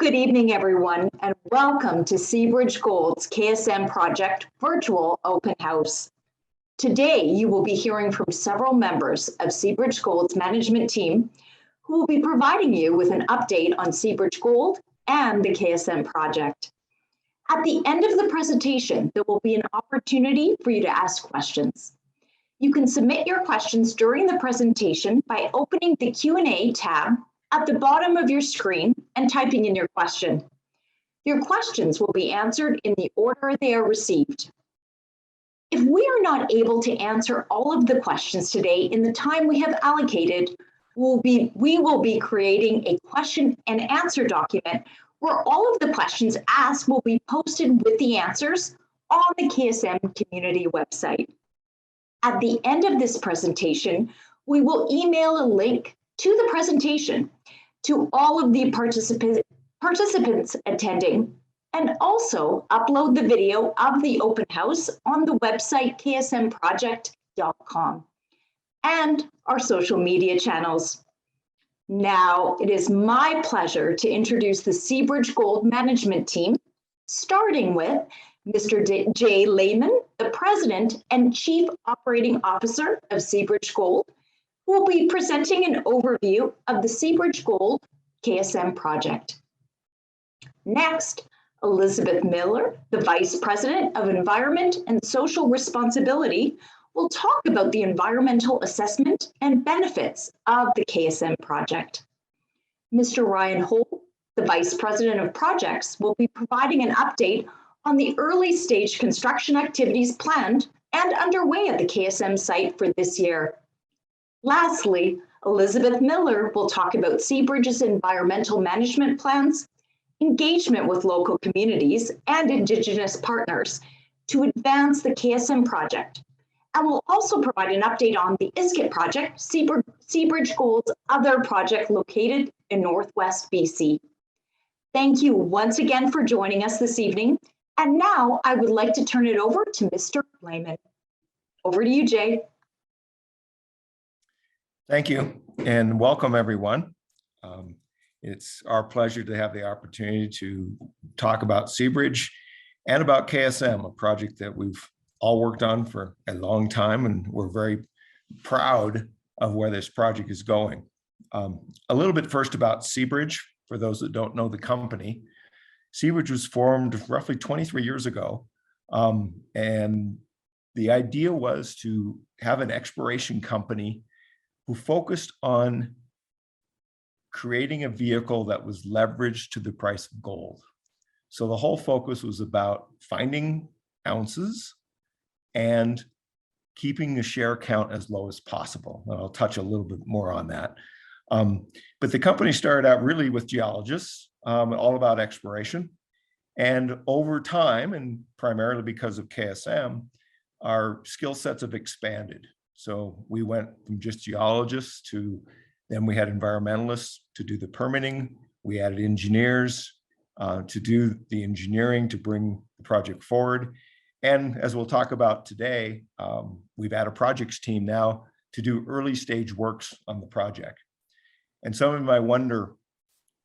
Good evening, everyone, and welcome to Seabridge Gold's KSM Project Virtual Open House. Today, you will be hearing from several members of Seabridge Gold's management team who will be providing you with an update on Seabridge Gold and the KSM project. At the end of the presentation, there will be an opportunity for you to ask questions. You can submit your questions during the presentation by opening the Q&A tab at the bottom of your screen and typing in your question. Your questions will be answered in the order they are received. If we are not able to answer all of the questions today in the time we have allocated, we will be creating a question and answer document where all of the questions asked will be posted with the answers on the KSM community website. At the end of this presentation, we will email a link to the presentation to all of the participants attending, and also upload the video of the open house on the website ksmproject.com and our social media channels. Now, it is my pleasure to introduce the Seabridge Gold management team, starting with Mr. Jay Layman, the President and Chief Operating Officer of Seabridge Gold, who will be presenting an overview of the Seabridge Gold KSM project. Next, Elizabeth Miller, the Vice President of Environment and Social Responsibility, will talk about the environmental assessment and benefits of the KSM project. Mr. Ryan Hoel, the Vice President of Projects, will be providing an update on the early stage construction activities planned and underway at the KSM site for this year. Lastly, Elizabeth Miller will talk about Seabridge's environmental management plans, engagement with local communities and indigenous partners to advance the KSM project, and will also provide an update on the Iskut project, Seabridge Gold's other project located in Northwest BC. Thank you once again for joining us this evening. And now I would like to turn it over to Mr. Layman. Over to you, Jay. Thank you, and welcome everyone. It's our pleasure to have the opportunity to talk about Seabridge and about KSM, a project that we've all worked on for a long time, and we're very proud of where this project is going. A little bit first about Seabridge, for those that don't know the company. Seabridge was formed roughly 23 years ago, and the idea was to have an exploration company who focused on creating a vehicle that was leveraged to the price of gold. So the whole focus was about finding ounces and keeping the share count as low as possible. And I'll touch a little bit more on that. But the company started out really with geologists, all about exploration. And over time, and primarily because of KSM, our skill sets have expanded. So we went from just geologists to, then we had environmentalists to do the permitting. We added engineers to do the engineering to bring the project forward. And as we'll talk about today, we've added a projects team now to do early stage works on the project. And some of you might wonder,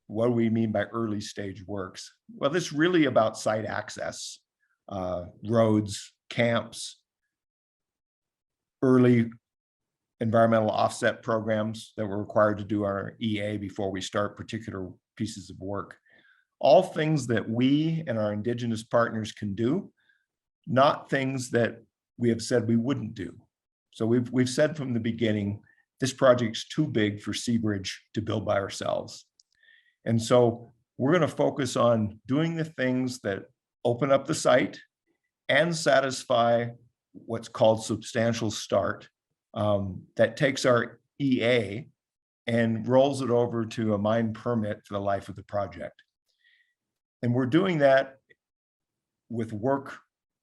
what do we mean by early stage works? Well, this is really about site access, roads, camps, early environmental offset programs that we're required to do our EA before we start particular pieces of work. All things that we and our indigenous partners can do, not things that we have said we wouldn't do. So we've said from the beginning, this project's too big for Seabridge to build by ourselves. And so we're going to focus on doing the things that open up the site and satisfy what's called substantial start, that takes our EA and rolls it over to a mine permit for the life of the project. And we're doing that with work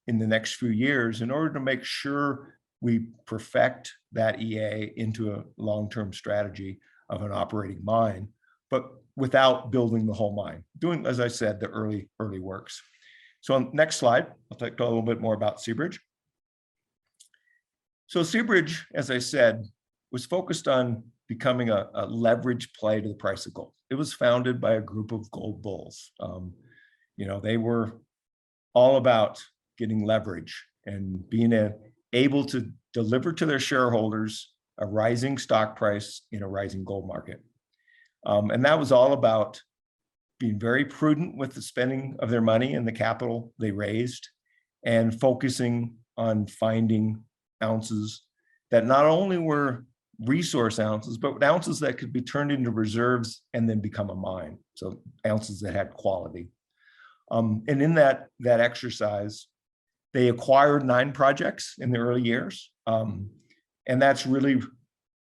in the next few years in order to make sure we perfect that EA into a long-term strategy of an operating mine, but without building the whole mine, doing, as I said, the early works. So on next slide, I'll talk a little bit more about Seabridge. So Seabridge, as I said, was focused on becoming a leverage play to the price of gold. It was founded by a group of gold bulls. They were all about getting leverage and being able to deliver to their shareholders a rising stock price in a rising gold market. And that was all about being very prudent with the spending of their money and the capital they raised, and focusing on finding ounces that not only were resource ounces, but ounces that could be turned into reserves and then become a mine. So ounces that had quality. And in that exercise, they acquired 9 projects in the early years. And that's really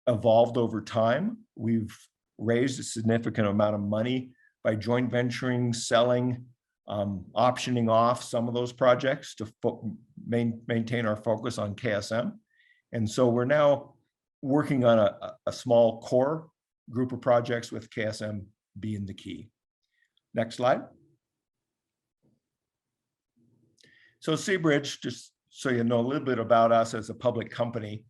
evolved over time. We've raised a significant amount of money by joint venturing, selling, optioning off some of those projects to maintain our focus on KSM. And so we're now working on a small core group of projects with KSM being the key. Next slide. So Seabridge, just so you know a little bit about us as a public company,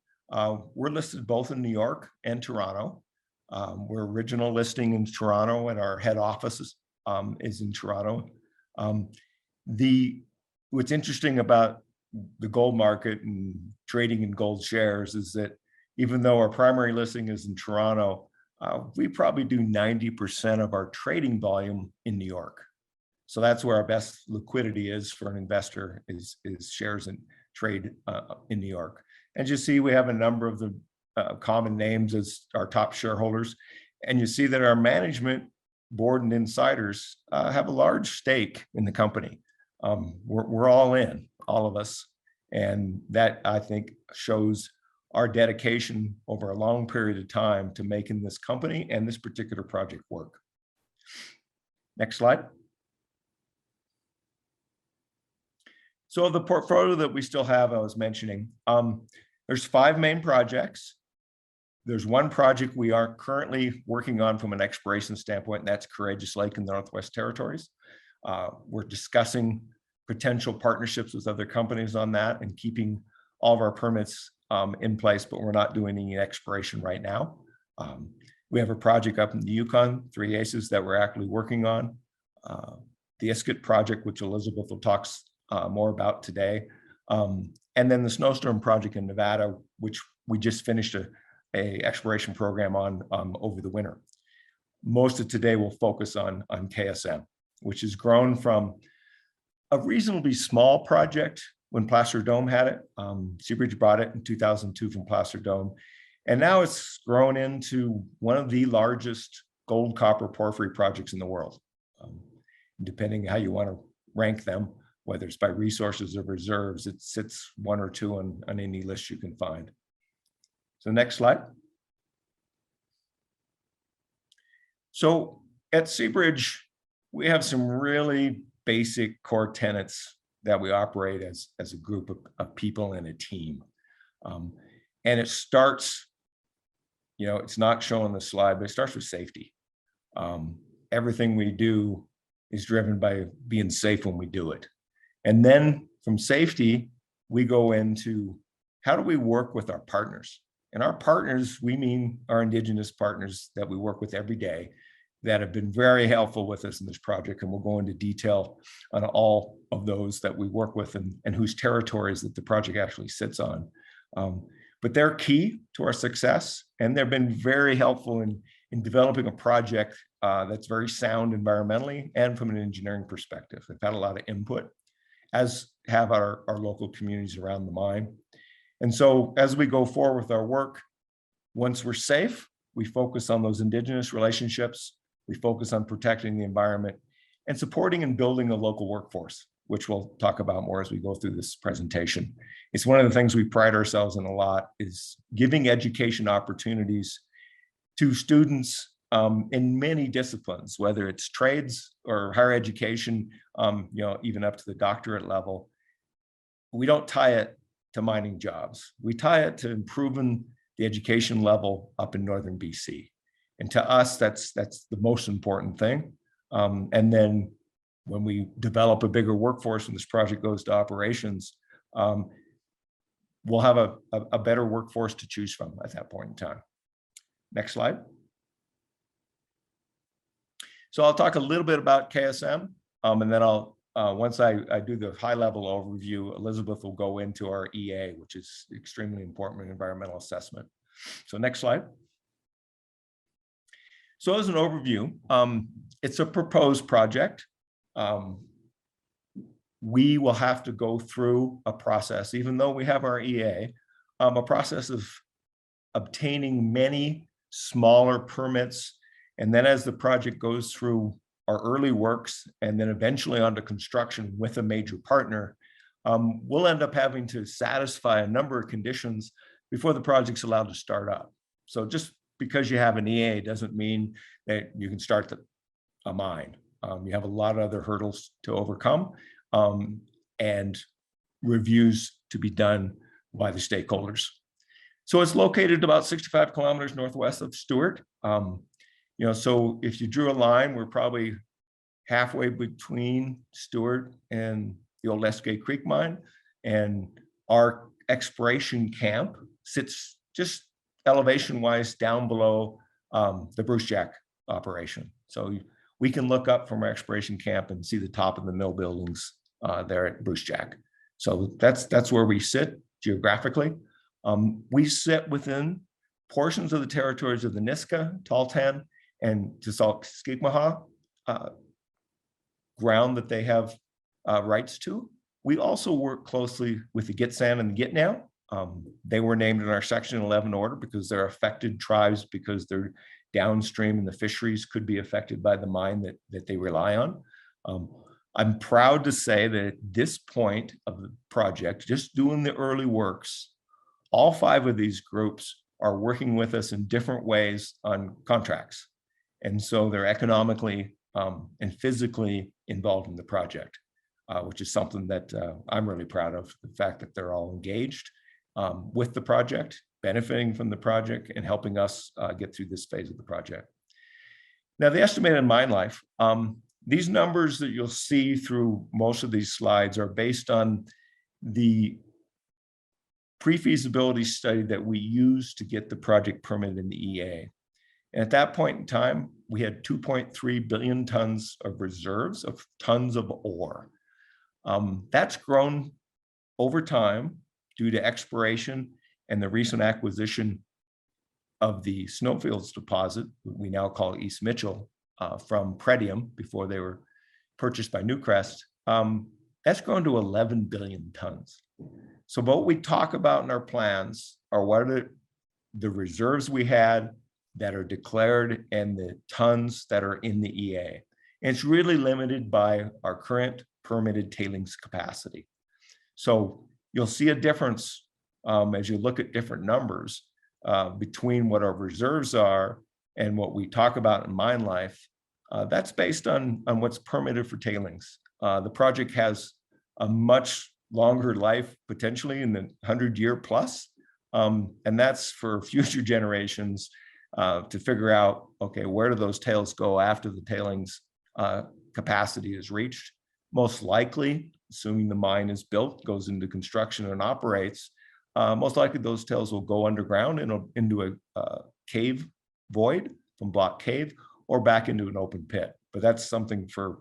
we're listed both in New York and Toronto. We're original listing in Toronto, and our head office is in Toronto. What's interesting about the gold market and trading in gold shares is that even though our primary listing is in Toronto, we probably do 90% of our trading volume in New York. So that's where our best liquidity is for an investor, is shares and trade in New York. And you see we have a number of the common names as our top shareholders. And you see that our management board and insiders have a large stake in the company. We're all in, all of us. And that, I think, shows our dedication over a long period of time to making this company and this particular project work. Next slide. So the portfolio that we still have, I was mentioning, there's 5 main projects. There's one project we are currently working on from an exploration standpoint, and that's Courageous Lake in the Northwest Territories. We're discussing potential partnerships with other companies on that and keeping all of our permits in place, but we're not doing any exploration right now. We have a project up in the Yukon, 3 Aces, that we're actually working on. The Iskut project, which Elizabeth will talk more about today. And then the Snowstorm project in Nevada, which we just finished a exploration program on over the winter. Most of today will focus on KSM, which has grown from a reasonably small project when Placer Dome had it. Seabridge bought it in 2002 from Placer Dome. And now it's grown into one of the largest gold, copper, porphyry projects in the world. Depending how you want to rank them, whether it's by resources or reserves, it sits 1 or 2 on any list you can find. So next slide. So at Seabridge, we have some really basic core tenets that we operate as a group of people and a team. And it starts, it's not showing the slide, but it starts with safety. Everything we do is driven by being safe when we do it. And then from safety, we go into how do we work with our partners? And our partners, we mean our indigenous partners that we work with every day that have been very helpful with us in this project. And we'll go into detail on all of those that we work with and whose territories that the project actually sits on. But they're key to our success, and they've been very helpful in developing a project that's very sound environmentally and from an engineering perspective. They've had a lot of input, as have our local communities around the mine. And so as we go forward with our work, once we're safe, we focus on those indigenous relationships, we focus on protecting the environment and supporting and building a local workforce, which we'll talk about more as we go through this presentation. It's one of the things we pride ourselves in a lot, is giving education opportunities to students in many disciplines, whether it's trades or higher education, even up to the doctorate level. We don't tie it to mining jobs. We tie it to improving the education level up in northern BC. And to us, that's the most important thing. And then when we develop a bigger workforce and this project goes to operations, we'll have a better workforce to choose from at that point in time. Next slide. So I'll talk a little bit about KSM, and then once I do the high-level overview, Elizabeth will go into our EA, which is extremely important in environmental assessment. So next slide. So as an overview, it's a proposed project. We will have to go through a process, even though we have our EA, a process of obtaining many smaller permits. And then as the project goes through our early works and then eventually onto construction with a major partner, we'll end up having to satisfy a number of conditions before the project's allowed to start up. So just because you have an EA doesn't mean that you can start a mine. You have a lot of other hurdles to overcome and reviews to be done by the stakeholders. So it's located about 65 kilometers northwest of Stewart. So if you drew a line, we're probably halfway between Stewart and the old Iskut Creek mine. And our exploration camp sits just elevation-wise down below the Bruce Jack operation. So we can look up from our exploration camp and see the top of the mill buildings there at Bruce Jack. So that's where we sit geographically. We sit within portions of the territories of the Niska, Tahltan, and Tsaalkikmaha ground that they have rights to. We also work closely with the Gitxsan and the Gitnao. They were named in our Section 11 order because they're affected tribes because they're downstream and the fisheries could be affected by the mine that they rely on. I'm proud to say that at this point of the project, just doing the early works, all 5 of these groups are working with us in different ways on contracts. And so they're economically and physically involved in the project, which is something that I'm really proud of, the fact that they're all engaged with the project, benefiting from the project, and helping us get through this phase of the project. Now, the estimated mine life, these numbers that you'll see through most of these slides are based on the pre-feasibility study that we used to get the project permit in the EA. And at that point in time, we had 2.3 billion tons of reserves of tons of ore. That's grown over time due to exploration and the recent acquisition of the Snowfields deposit, we now call East Mitchell, from Pretium before they were purchased by Newcrest. That's grown to 11 billion tons. So what we talk about in our plans are what are the reserves we had that are declared and the tons that are in the EA. And it's really limited by our current permitted tailings capacity. So you'll see a difference as you look at different numbers between what our reserves are and what we talk about in mine life. That's based on what's permitted for tailings. The project has a much longer life, potentially in the 100-year plus. And that's for future generations to figure out, okay, where do those tails go after the tailings capacity is reached? Most likely, assuming the mine is built, goes into construction and operates, most likely those tails will go underground into a cave void from block cave or back into an open pit. But that's something for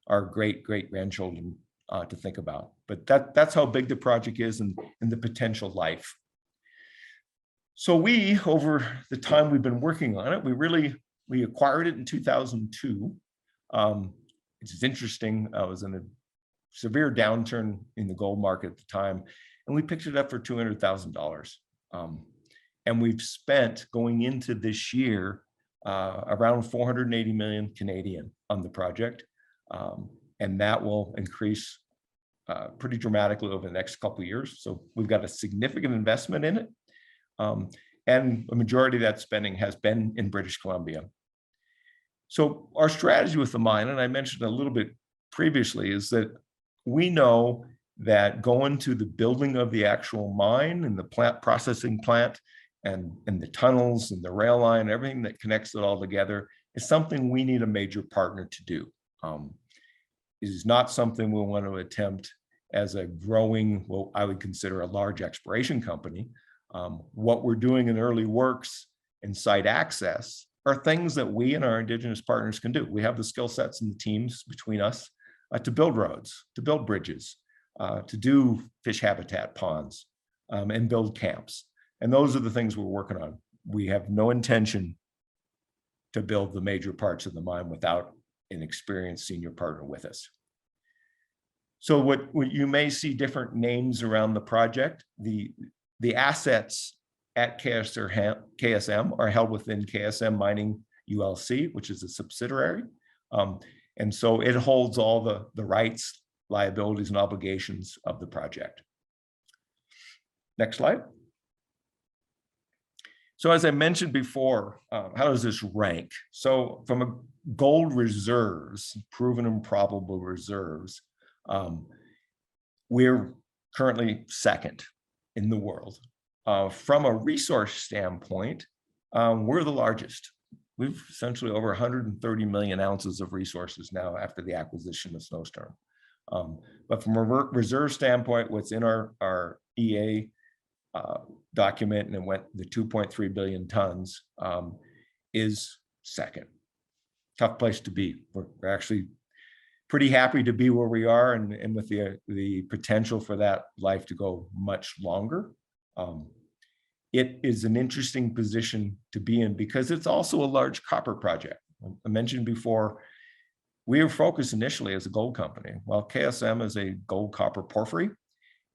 our great-great-grandchildren to think about. But that's how big the project is and the potential life. So we, over the time we've been working on it, we acquired it in 2002. It's interesting, I was in a severe downturn in the gold market at the time, and we picked it up for $200,000. And we've spent, going into this year, around 480 million Canadian on the project. And that will increase pretty dramatically over the next couple of years. So we've got a significant investment in it. And a majority of that spending has been in British Columbia. So our strategy with the mine, and I mentioned a little bit previously, is that we know that going to the building of the actual mine and the plant processing plant and the tunnels and the rail line, everything that connects it all together is something we need a major partner to do. It is not something we want to attempt as a growing, well, I would consider a large exploration company. What we're doing in early works and site access are things that we and our indigenous partners can do. We have the skill sets and the teams between us to build roads, to build bridges, to do fish habitat ponds, and build camps. And those are the things we're working on. We have no intention to build the major parts of the mine without an experienced senior partner with us. So what you may see different names around the project. The assets at KSM are held within KSM Mining ULC, which is a subsidiary. And so it holds all the rights, liabilities, and obligations of the project. Next slide. So as I mentioned before, how does this rank? So from a gold reserves, proven and probable reserves, we're currently second in the world. From a resource standpoint, we're the largest. We've essentially over 130 million ounces of resources now after the acquisition of Snowstorm. But from a reserve standpoint, what's in our EA document, and it went the 2.3 billion tons, is second. Tough place to be. We're actually pretty happy to be where we are, and with the potential for that life to go much longer. It is an interesting position to be in because it's also a large copper project. I mentioned before, we were focused initially as a gold company. Well, KSM is a gold copper porphyry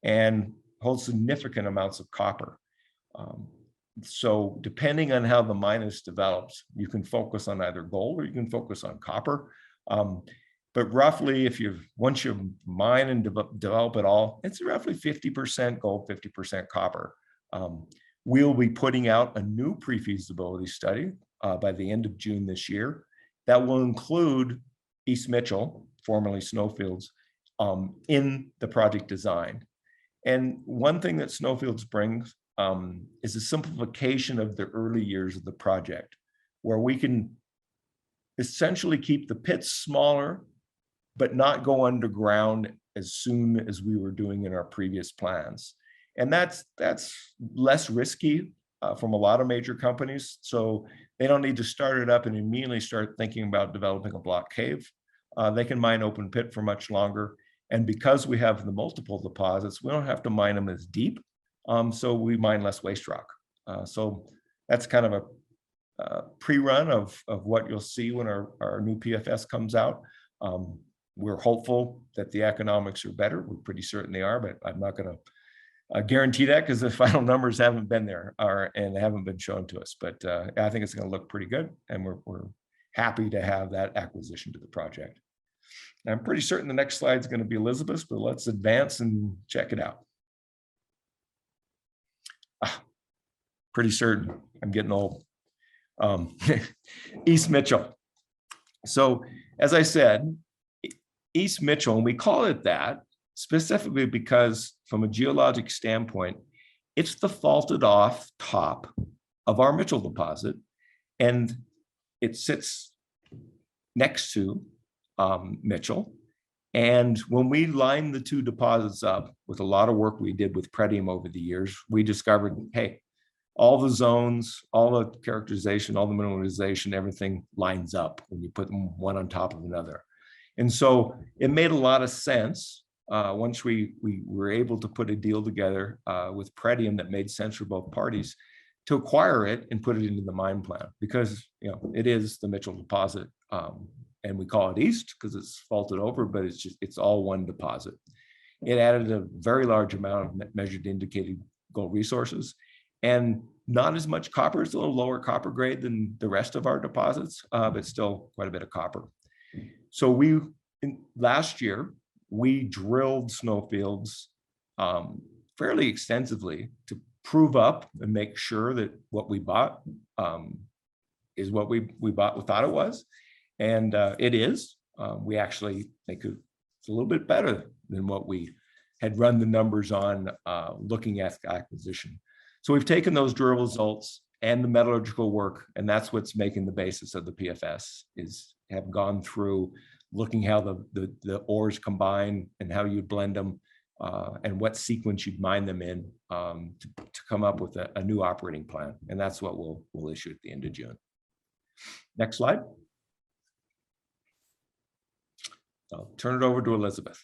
and holds significant amounts of copper. So depending on how the mine is developed, you can focus on either gold or you can focus on copper. But roughly, once you mine and develop it all, it's roughly 50% gold, 50% copper. We'll be putting out a new pre-feasibility study by the end of June this year that will include East Mitchell, formerly Snowfields, in the project design. And one thing that Snowfields brings is a simplification of the early years of the project, where we can essentially keep the pits smaller, but not go underground as soon as we were doing in our previous plans. And that's less risky from a lot of major companies. So they don't need to start it up and immediately start thinking about developing a block cave. They can mine open pit for much longer. And because we have the multiple deposits, we don't have to mine them as deep. So we mine less waste rock. So that's kind of a pre-run of what you'll see when our new PFS comes out. We're hopeful that the economics are better. We're pretty certain they are, but I'm not going to guarantee that because the final numbers haven't been there and haven't been shown to us. But I think it's going to look pretty good, and we're happy to have that acquisition to the project. And I'm pretty certain the next slide is going to be Elizabeth's, but let's advance and check it out. Pretty certain. I'm getting old. East Mitchell. So as I said, East Mitchell, and we call it that specifically because from a geologic standpoint, it's the faulted off top of our Mitchell deposit, and it sits next to Mitchell. And when we lined the two deposits up with a lot of work we did with Pretium over the years, we discovered, hey, all the zones, all the characterization, all the mineralization, everything lines up when you put them one on top of another. And so it made a lot of sense once we were able to put a deal together with Pretium that made sense for both parties to acquire it and put it into the mine plan, because it is the Mitchell deposit. And we call it East because it's faulted over, but it's all one deposit. It added a very large amount of measured indicated gold resources, and not as much copper. It's a little lower copper grade than the rest of our deposits, but still quite a bit of copper. So last year, we drilled Snowfields fairly extensively to prove up and make sure that what we bought is what we thought it was. And it is. We actually think it's a little bit better than what we had run the numbers on looking at the acquisition. So we've taken those drill results and the metallurgical work, and that's what's making the basis of the PFS, have gone through looking how the ores combine and how you blend them, and what sequence you'd mine them in to come up with a new operating plan. And that's what we'll issue at the end of June. Next slide. I'll turn it over to Elizabeth.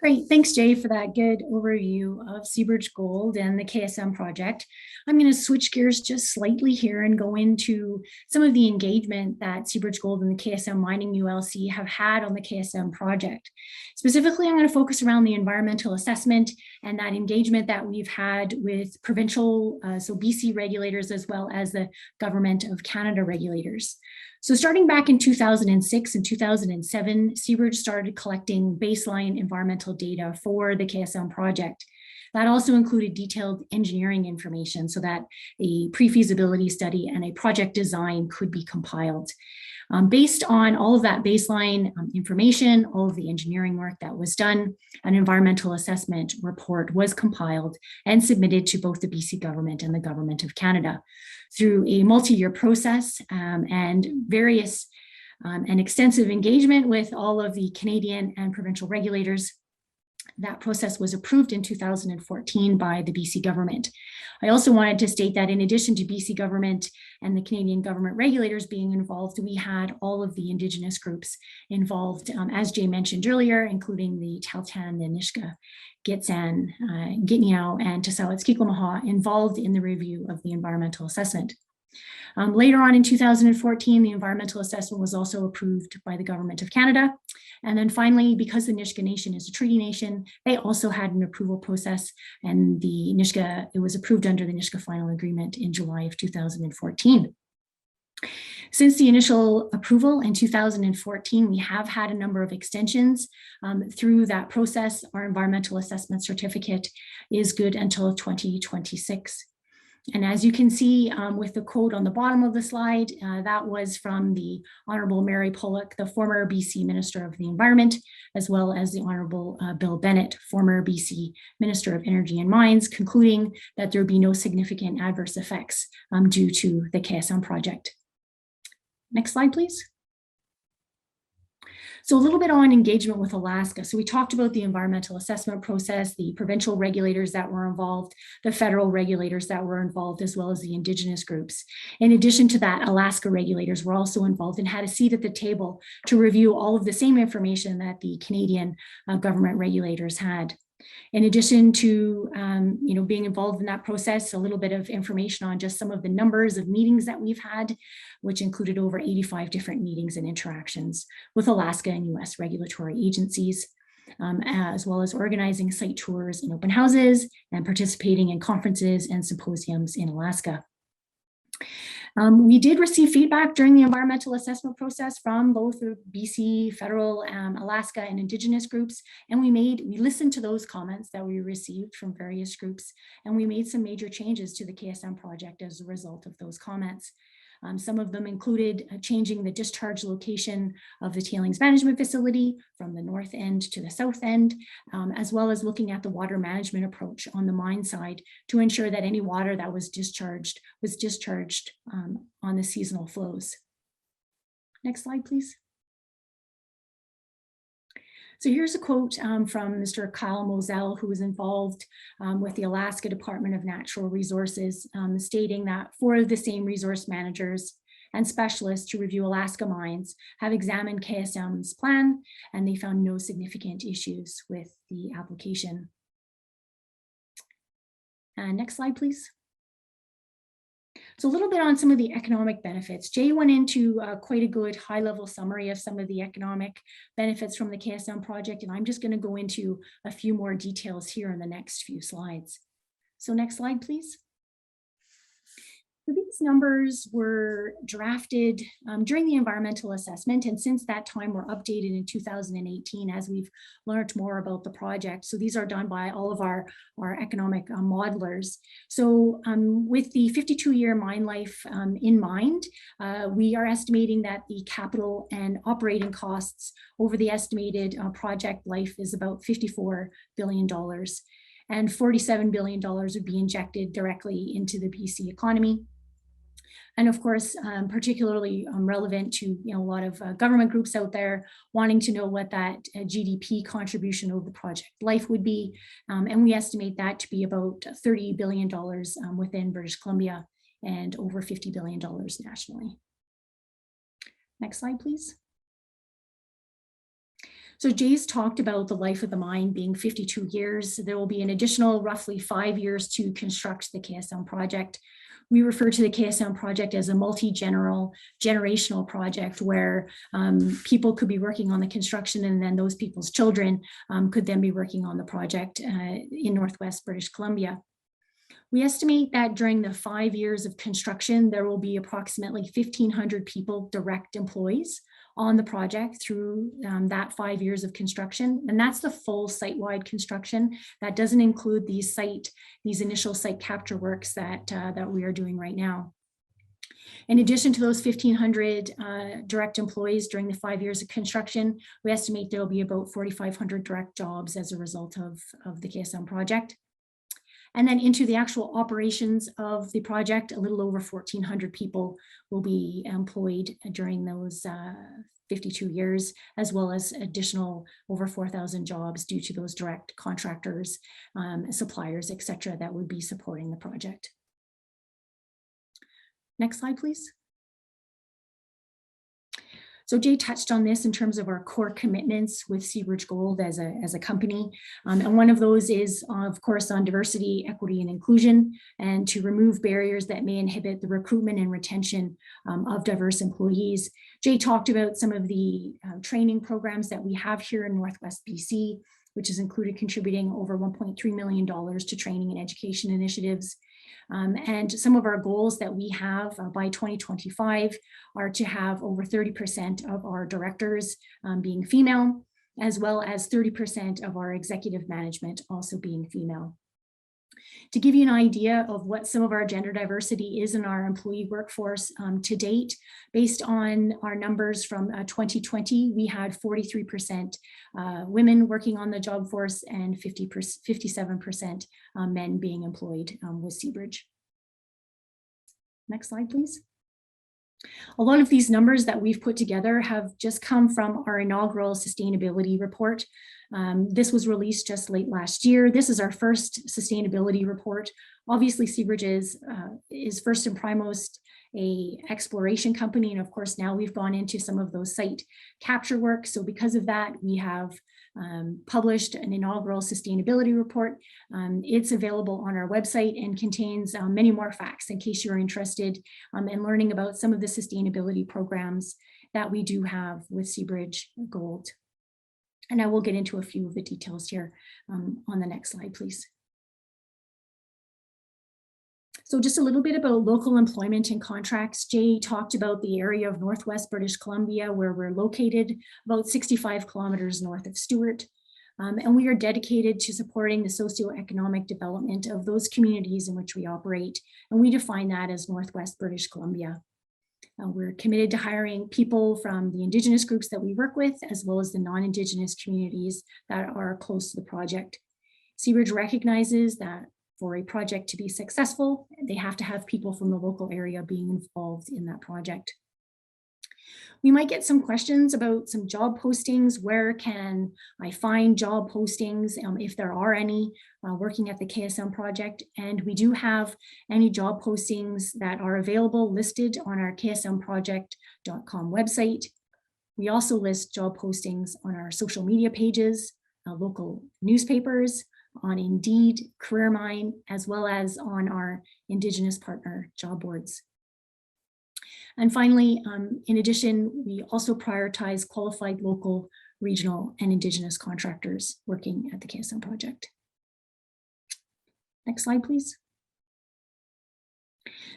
Great, thanks Jay for that good overview of Seabridge Gold and the KSM project. I'm going to switch gears just slightly here and go into some of the engagement that Seabridge Gold and the KSM Mining ULC have had on the KSM project. Specifically, I'm going to focus around the environmental assessment and that engagement that we've had with provincial, so BC regulators, as well as the Government of Canada regulators. So starting back in 2006 and 2007, Seabridge started collecting baseline environmental data for the KSM project. That also included detailed engineering information so that a pre-feasibility study and a project design could be compiled. Based on all of that baseline information, all of the engineering work that was done, an environmental assessment report was compiled and submitted to both the BC government and the Government of Canada. Through a multi-year process and various and extensive engagement with all of the Canadian and provincial regulators, that process was approved in 2014 by the BC government. I also wanted to state that in addition to BC government and the Canadian government regulators being involved, we had all of the indigenous groups involved, as Jay mentioned earlier, including the Tahltan, the Nisga'a, Gitxsan, Gitniao, and Tsawwatkikimahawk involved in the review of the environmental assessment. Later on in 2014, the environmental assessment was also approved by the Government of Canada. And then finally, because the Nisga'a Nation is a treaty nation, they also had an approval process, and it was approved under the Nisga'a Final Agreement in July of 2014. Since the initial approval in 2014, we have had a number of extensions through that process. Our environmental assessment certificate is good until 2026. And as you can see with the quote on the bottom of the slide, that was from the Honorable Mary Pollock, the former BC Minister of the Environment, as well as the Honorable Bill Bennett, former BC Minister of Energy and Mines, concluding that there would be no significant adverse effects due to the KSM project. Next slide, please. So a little bit on engagement with Alaska. So we talked about the environmental assessment process, the provincial regulators that were involved, the federal regulators that were involved, as well as the indigenous groups. In addition to that, Alaska regulators were also involved and had a seat at the table to review all of the same information that the Canadian government regulators had. In addition to being involved in that process, a little bit of information on just some of the numbers of meetings that we've had, which included over 85 different meetings and interactions with Alaska and US regulatory agencies, as well as organizing site tours and open houses and participating in conferences and symposiums in Alaska. We did receive feedback during the environmental assessment process from both the BC, federal, Alaska, and indigenous groups, and we listened to those comments that we received from various groups, and we made some major changes to the KSM project as a result of those comments. Some of them included changing the discharge location of the tailings management facility from the north end to the south end, as well as looking at the water management approach on the mine side to ensure that any water that was discharged on the seasonal flows. Next slide, please. So here's a quote from Mr. Kyle Moselle, who was involved with the Alaska Department of Natural Resources, stating that 4 of the same resource managers and specialists to review Alaska mines have examined KSM's plan, and they found no significant issues with the application. Next slide, please. So a little bit on some of the economic benefits. Jay went into quite a good high-level summary of some of the economic benefits from the KSM project, and I'm just going to go into a few more details here in the next few slides. So next slide, please. So these numbers were drafted during the environmental assessment, and since that time were updated in 2018 as we've learned more about the project. So these are done by all of our economic modelers. So with the 52-year mine life in mind, we are estimating that the capital and operating costs over the estimated project life is about $54 billion. And $47 billion would be injected directly into the BC economy. And of course, particularly relevant to a lot of government groups out there wanting to know what that GDP contribution of the project life would be. And we estimate that to be about $30 billion within British Columbia and over $50 billion nationally. Next slide, please. So Jay's talked about the life of the mine being 52 years. There will be an additional roughly 5 years to construct the KSM project. We refer to the KSM project as a multi-generational project where people could be working on the construction, and then those people's children could then be working on the project in Northwest British Columbia. We estimate that during the 5 years of construction, there will be approximately 1,500 people, direct employees, on the project through that 5 years of construction. And that's the full site-wide construction. That doesn't include these initial site capture works that we are doing right now. In addition to those 1,500 direct employees during the 5 years of construction, we estimate there will be about 4,500 direct jobs as a result of the KSM project. And then into the actual operations of the project, a little over 1,400 people will be employed during those 52 years, as well as additional over 4,000 jobs due to those direct contractors, suppliers, et cetera, that would be supporting the project. Next slide, please. So Jay touched on this in terms of our core commitments with Seabridge Gold as a company. And one of those is, of course, on diversity, equity, and inclusion, and to remove barriers that may inhibit the recruitment and retention of diverse employees. Jay talked about some of the training programs that we have here in Northwest BC, which has included contributing over $1.3 million to training and education initiatives. And some of our goals that we have by 2025 are to have over 30% of our directors being female, as well as 30% of our executive management also being female. To give you an idea of what some of our gender diversity is in our employee workforce to date, based on our numbers from 2020, we had 43% women working on the job force and 57% men being employed with Seabridge. Next slide, please. A lot of these numbers that we've put together have just come from our inaugural sustainability report. This was released just late last year. This is our first sustainability report. Obviously, Seabridge is first and foremost an exploration company. And of course, now we've gone into some of those site capture work. So because of that, we have published an inaugural sustainability report. It's available on our website and contains many more facts in case you're interested in learning about some of the sustainability programs that we do have with Seabridge Gold. And I will get into a few of the details here on the next slide, please. So just a little bit about local employment and contracts. Jay talked about the area of Northwest British Columbia, where we're located about 65 kilometers north of Stewart. And we are dedicated to supporting the socioeconomic development of those communities in which we operate. And we define that as Northwest British Columbia. We're committed to hiring people from the indigenous groups that we work with, as well as the non-indigenous communities that are close to the project. Seabridge recognizes that for a project to be successful, they have to have people from the local area being involved in that project. We might get some questions about some job postings. Where can I find job postings, if there are any, working at the KSM project? And we do have any job postings that are available listed on our ksmproject.com website. We also list job postings on our social media pages, local newspapers, on Indeed, CareerMine, as well as on our Indigenous partner job boards. And finally, in addition, we also prioritize qualified local, regional, and Indigenous contractors working at the KSM project. Next slide, please.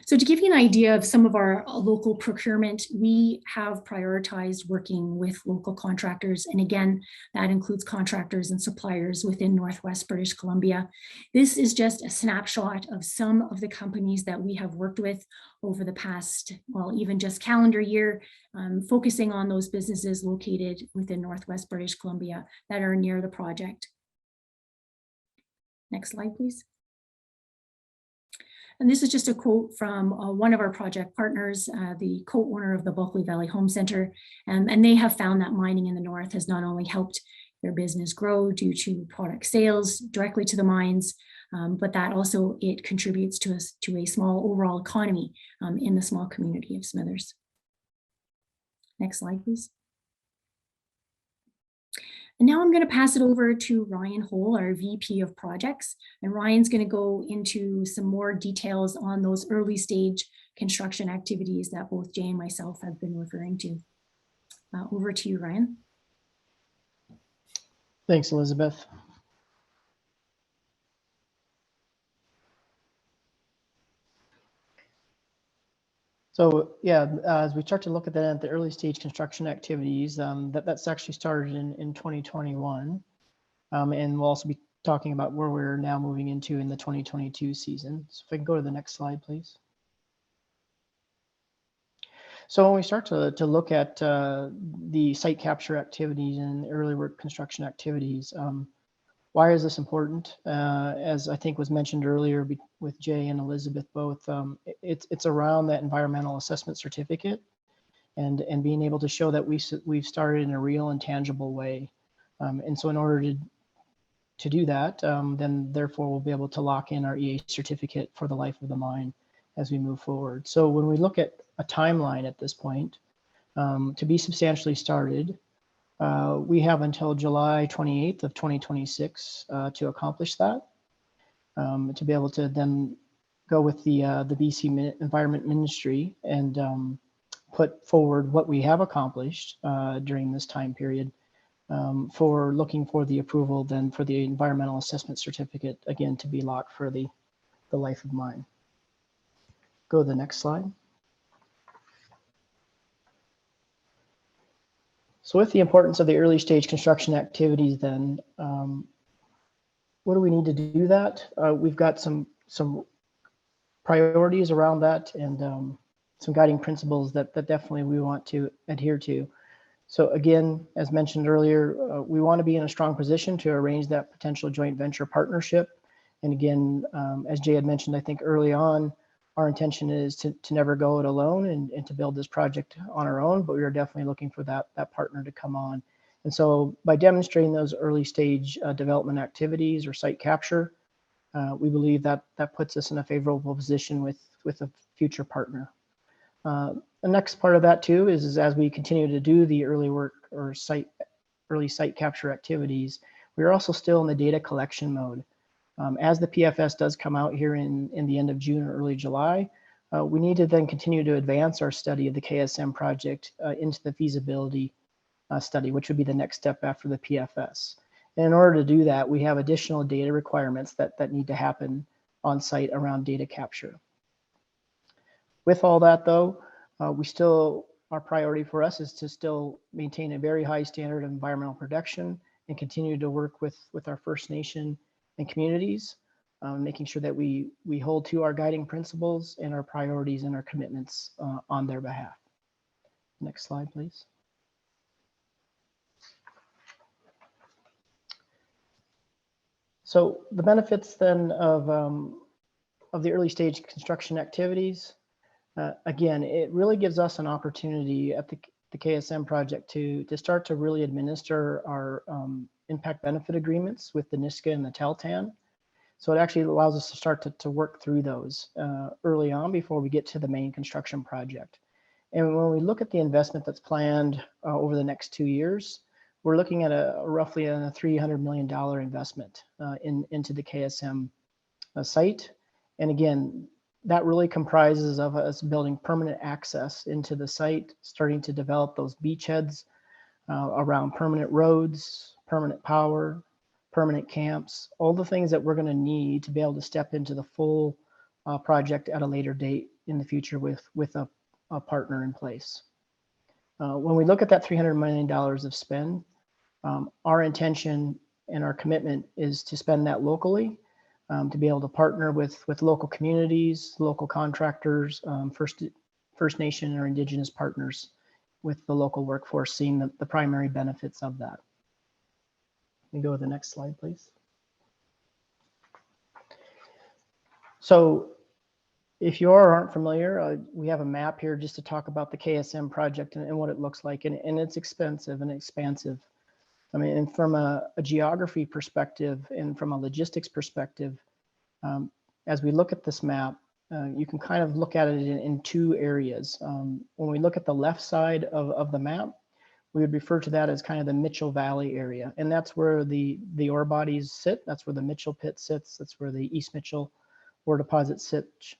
So to give you an idea of some of our local procurement, we have prioritized working with local contractors. And again, that includes contractors and suppliers within Northwest British Columbia. This is just a snapshot of some of the companies that we have worked with over the past, well, even just calendar year, focusing on those businesses located within Northwest British Columbia that are near the project. Next slide, please. And this is just a quote from one of our project partners, the co-owner of the Bulkley Valley Home Center. And they have found that mining in the north has not only helped their business grow due to product sales directly to the mines, but that also it contributes to a small overall economy in the small community of Smithers. Next slide, please. And now I'm going to pass it over to Ryan Hoel, our VP of Projects. And Ryan's going to go into some more details on those early stage construction activities that both Jay and myself have been referring to. Over to you, Ryan. Thanks, Elizabeth. So yeah, as we start to look at the early stage construction activities, that's actually started in 2021. And we'll also be talking about where we're now moving into in the 2022 season. So if I can go to the next slide, please. So when we start to look at the site capture activities and early work construction activities, why is this important? As I think was mentioned earlier with Jay and Elizabeth both, it's around that environmental assessment certificate and being able to show that we've started in a real and tangible way. And so in order to do that, then therefore we'll be able to lock in our EA certificate for the life of the mine as we move forward. So when we look at a timeline at this point, to be substantially started, we have until July 28th of 2026 to accomplish that, to be able to then go with the BC Environment Ministry and put forward what we have accomplished during this time period for looking for the approval then for the environmental assessment certificate, again, to be locked for the life of mine. Go to the next slide. So with the importance of the early stage construction activities then, what do we need to do that? We've got some priorities around that and some guiding principles that definitely we want to adhere to. So again, as mentioned earlier, we want to be in a strong position to arrange that potential joint venture partnership. And again, as Jay had mentioned, I think early on, our intention is to never go it alone and to build this project on our own, but we are definitely looking for that partner to come on. And so by demonstrating those early stage development activities or site capture, we believe that puts us in a favorable position with a future partner. The next part of that too is as we continue to do the early work or early site capture activities, we're also still in the data collection mode. As the PFS does come out here in the end of June or early July, we need to then continue to advance our study of the KSM project into the feasibility study, which would be the next step after the PFS. And in order to do that, we have additional data requirements that need to happen on site around data capture. With all that though, our priority for us is to still maintain a very high standard of environmental protection and continue to work with our First Nation and communities, making sure that we hold to our guiding principles and our priorities and our commitments on their behalf. Next slide, please. So the benefits then of the early stage construction activities, again, it really gives us an opportunity at the KSM project to start to really administer our impact benefit agreements with the NISCA and the TELTAN. So it actually allows us to start to work through those early on before we get to the main construction project. And when we look at the investment that's planned over the next 2 years, we're looking at roughly a $300 million investment into the KSM site. And again, that really comprises of us building permanent access into the site, starting to develop those beachheads around permanent roads, permanent power, permanent camps, all the things that we're going to need to be able to step into the full project at a later date in the future with a partner in place. When we look at that $300 million of spend, our intention and our commitment is to spend that locally, to be able to partner with local communities, local contractors, First Nation or Indigenous partners with the local workforce, seeing the primary benefits of that. Can you go to the next slide, please? So If you aren't familiar, we have a map here just to talk about the KSM project and what it looks like. And it's expensive and expansive. I mean, and from a geography perspective and from a logistics perspective, as we look at this map, you can kind of look at it in two areas. When we look at the left side of the map, we would refer to that as kind of the Mitchell Valley area. And that's where the ore bodies sit. That's where the Mitchell pit sits. That's where the East Mitchell ore deposit sits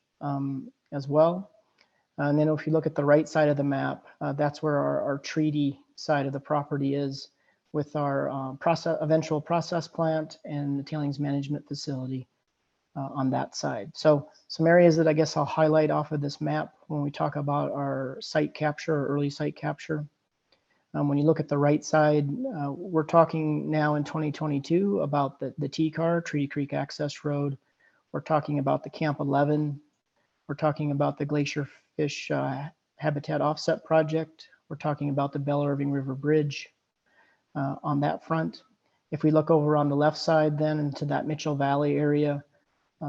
as well. And then if you look at the right side of the map, that's where our treaty side of the property is, with our eventual process plant and the tailings management facility on that side. So some areas that I guess I'll highlight off of this map when we talk about our site capture or early site capture. When you look at the right side, we're talking now in 2022 about the TCAR, Treaty Creek Access Road. We're talking about the Camp 11. We're talking about the Glacier Fish Habitat Offset Project. We're talking about the Belle Irving River Bridge on that front. If we look over on the left side then into that Mitchell Valley area,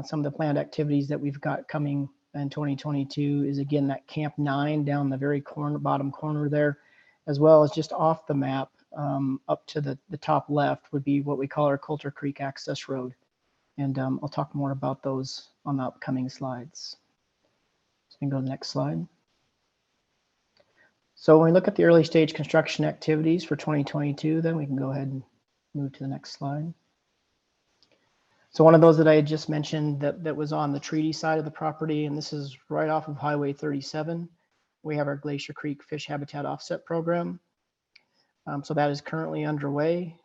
some of the planned activities that we've got coming in 2022 is again that Camp 9 down the very bottom corner there, as well as just off the map up to the top left would be what we call our Coulter Creek Access Road. And I'll talk more about those on the upcoming slides. So we can go to the next slide. So when we look at the early stage construction activities for 2022, then we can go ahead and move to the next slide. So one of those that I had just mentioned that was on the treaty side of the property, and this is right off of Highway 37. We have our Glacier Creek Fish Habitat Offset Program. So that is currently underway.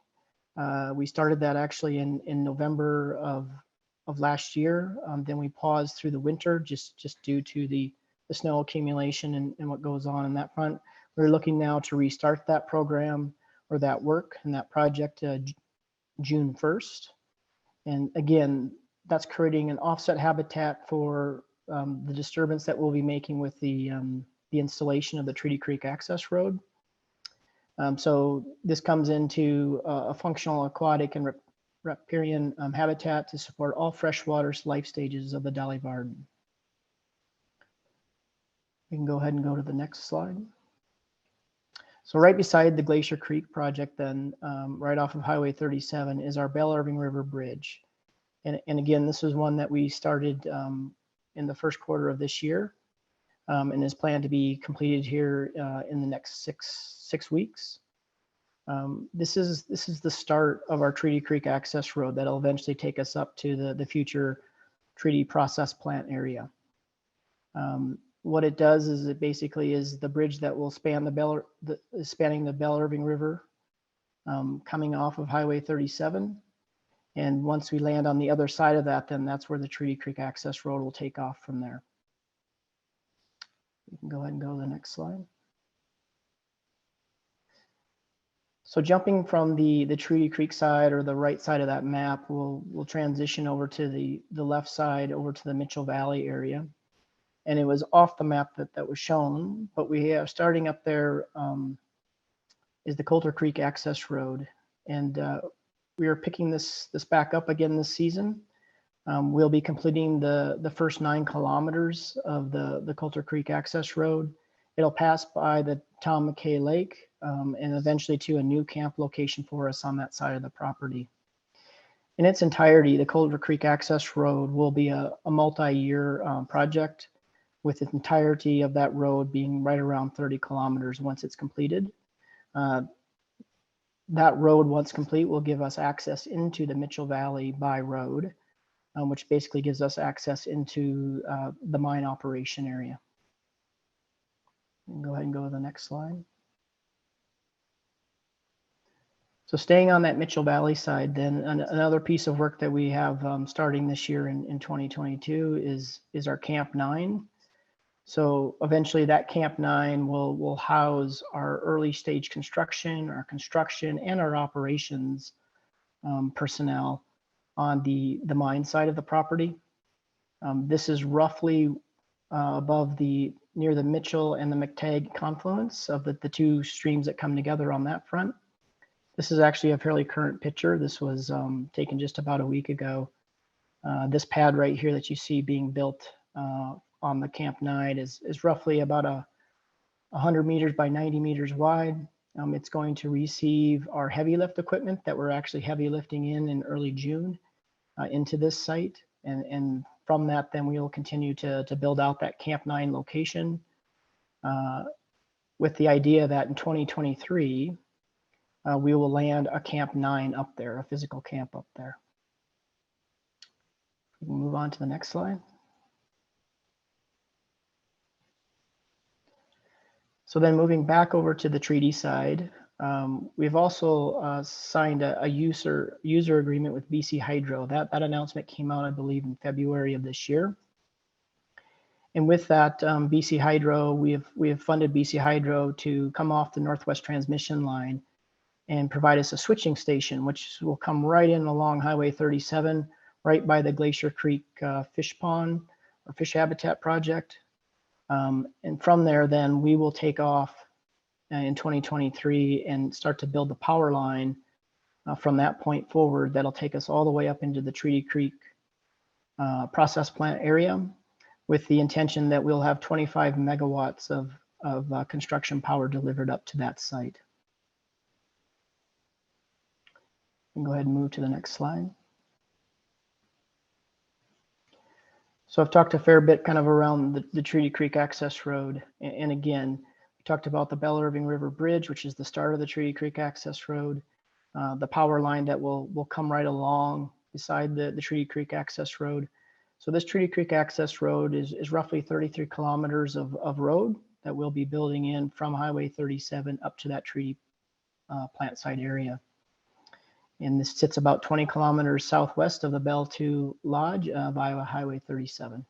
We started that actually in November of last year. Then we paused through the winter just due to the snow accumulation and what goes on in that front. We're looking now to restart that program or that work and that project June 1st. And again, that's creating an offset habitat for the disturbance that we'll be making with the installation of the Treaty Creek Access Road. So this comes into a functional aquatic and riparian habitat to support all freshwater life stages of the Dolly Varden. We can go ahead and go to the next slide. So right beside the Glacier Creek project then, right off of Highway 37 is our Belle Irving River Bridge. And again, this is one that we started in the first quarter of this year and is planned to be completed here in the next six weeks. This is the start of our Treaty Creek Access Road that'll eventually take us up to the future treaty process plant area. What it does is it basically is the bridge that will span spanning the Belle Irving River coming off of Highway 37. And once we land on the other side of that, then that's where the Treaty Creek Access Road will take off from there. You can go ahead and go to the next slide. So jumping from the Treaty Creek side or the right side of that map, we'll transition over to the left side, over to the Mitchell Valley area. And it was off the map that was shown, but we are starting up there is the Coulter Creek Access Road. And we are picking this back up again this season. We'll be completing the first 9 kilometers of the Coulter Creek Access Road. It'll pass by the Tom McKay Lake and eventually to a new camp location for us on that side of the property. In its entirety, the Coulter Creek Access Road will be a multi-year project, with the entirety of that road being right around 30 kilometers once it's completed. That road, once complete, will give us access into the Mitchell Valley by road, which basically gives us access into the mine operation area. Go ahead and go to the next slide. So staying on that Mitchell Valley side, then another piece of work that we have starting this year in 2022 is our Camp 9. So eventually that Camp 9 will house our early stage construction, and our operations personnel on the mine side of the property. This is roughly above near the Mitchell and the McTagg confluence of the two streams that come together on that front. This is actually a fairly current picture. This was taken just about a week ago. This pad right here that you see being built on the Camp 9 is roughly about 100 meters by 90 meters wide. It's going to receive our heavy lift equipment that we're actually heavy lifting in early June into this site. And from that, then we will continue to build out that Camp 9 location with the idea that in 2023, we will land a Camp 9 up there, a physical camp up there. We can move on to the next slide. So then moving back over to the treaty side, we've also signed a user agreement with BC Hydro. That announcement came out, I believe, in February of this year. And with that, BC Hydro, we have funded BC Hydro to come off the Northwest Transmission Line and provide us a switching station, which will come right in along Highway 37, right by the Glacier Creek fish pond or fish habitat project. And from there, then we will take off in 2023 and start to build the power line from that point forward. That'll take us all the way up into the Treaty Creek process plant area, with the intention that we'll have 25 megawatts of construction power delivered up to that site. We can go ahead and move to the next slide. So I've talked a fair bit kind of around the Treaty Creek access road. And again, we talked about the Belle Irving River Bridge, which is the start of the Treaty Creek access road, the power line that will come right along beside the Treaty Creek access road. So this Treaty Creek access road is roughly 33 kilometers of road that we'll be building in from Highway 37 up to that treaty plant site area. And this sits about 20 kilometers southwest of the Bell 2 Lodge via Highway 37.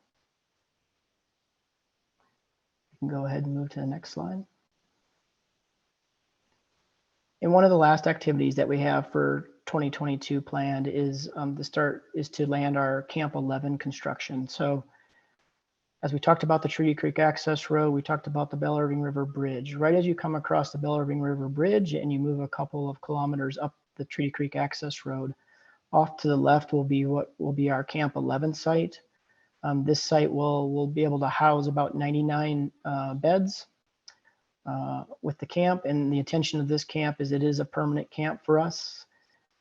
You can go ahead and move to the next slide. And one of the last activities that we have for 2022 planned is to land our Camp 11 construction. So as we talked about the Treaty Creek access road, we talked about the Belle Irving River Bridge. Right as you come across the Belle Irving River Bridge and you move a couple of kilometers up the Treaty Creek access road, off to the left will be what will be our Camp 11 site. This site will be able to house about 99 beds with the camp, and the intention of this camp is it is a permanent camp for us